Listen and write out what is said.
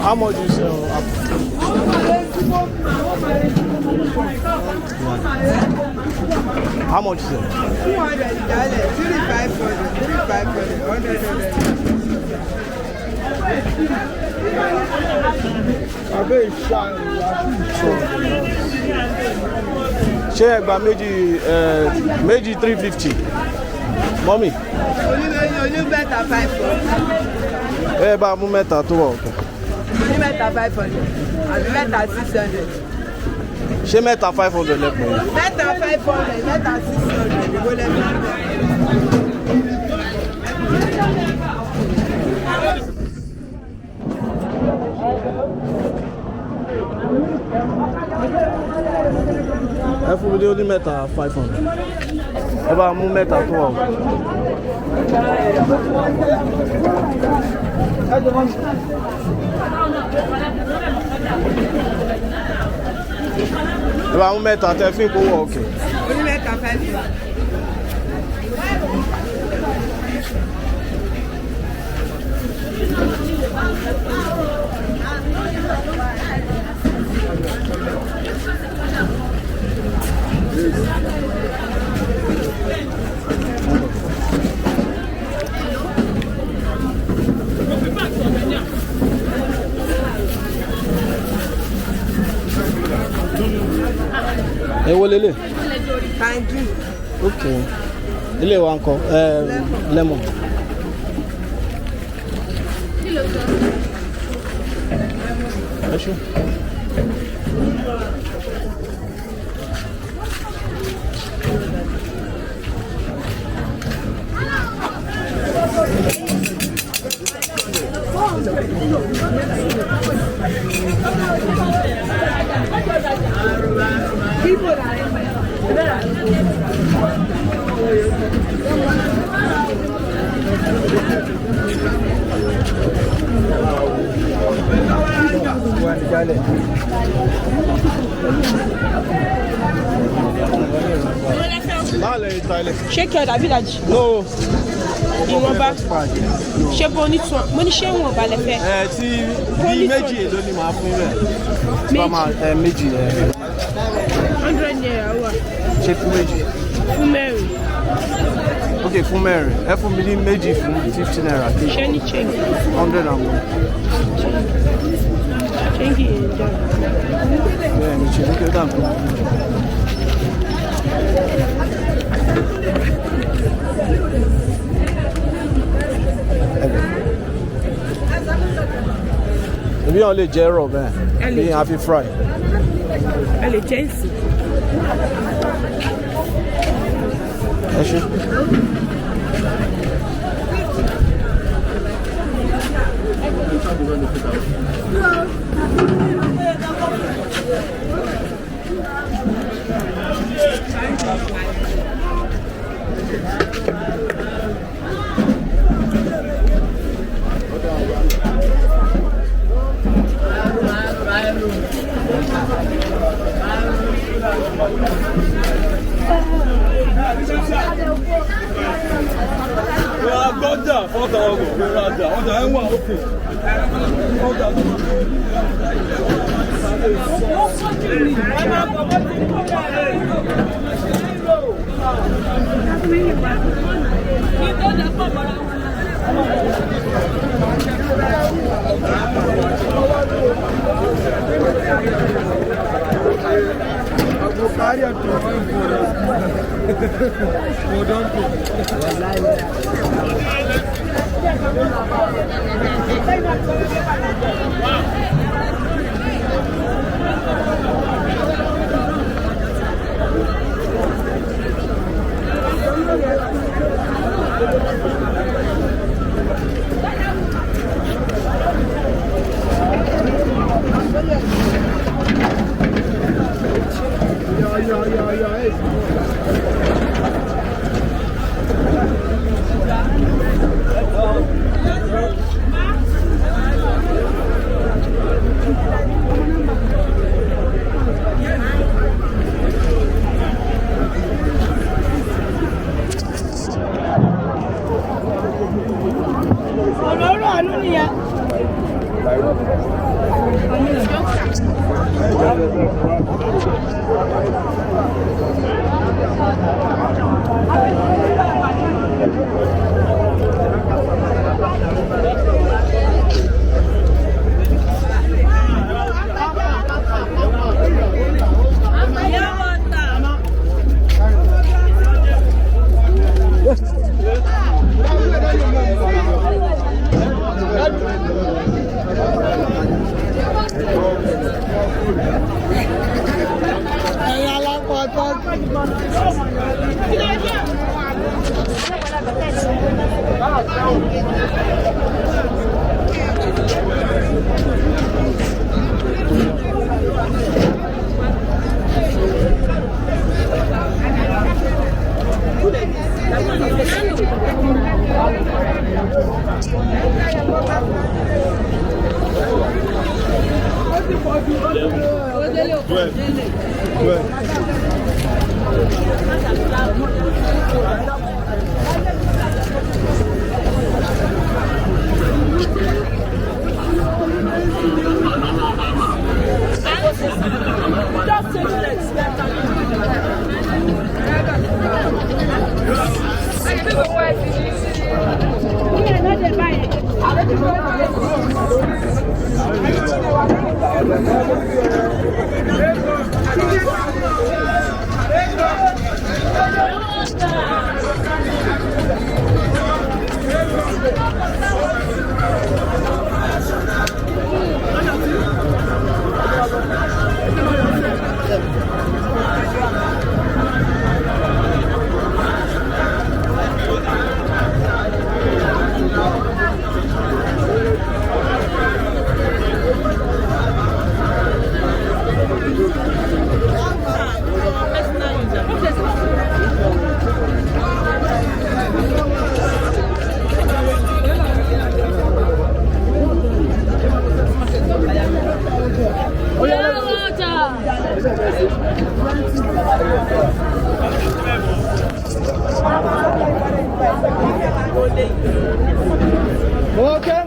How much is how much is it? 200 35 ṣé ẹ gba méjì 350 mọ́mì. oní mẹ́ta 500. ẹ bá mú mẹ́ta tó wà òkè. oní mẹ́ta 500 àbí mẹ́ta 600. ṣé mẹ́ta 500 lẹ́pọ̀ yìí. mẹ́ta 500 mẹ́ta 600 ìbò lẹ́pọ̀. ẹ fún mi dé ó ní mẹ́ta 500 ẹ bá mú mẹ́ta tó wà òkè. ẹ bá mú mẹ́ta tẹ fún ìkówó òkè. oní mẹ́ta 500. Èwo lélẹ̀? Tangerine. Okay. Ilé wa ńkọ́? Lemon. Ẹ ṣé. Ṣé kí ọ̀dà bíláàjì? No. Ìwọ̀nba. Ṣé bó ní tún? Mo ní ṣé ìwọ̀nba lẹ fẹ́? Tí bí méjì èlò ni màá fún rẹ̀. Méjì. 100 naira wà. Ṣé fún méjì? Fún mẹ́rin. Ok, fún mẹ́rin. Ẹ fún mi ní méjì fún 50 naira. Ṣé ní change? 100 and 1. Change yẹn jà. Bẹ́ẹ̀ ni ṣe ní kí ó dà nǹkan. Ebi wọn lè jẹ ẹrọ bẹ́ẹ̀ bí a fi fry. Ẹ lè jẹ ìsìn. Ẹ ṣé. Ọjà fọ́tà ọgọ̀ fẹ́ra ọjà ọjà ẹ̀ wà òkè. Ọjà tó wà. Okay.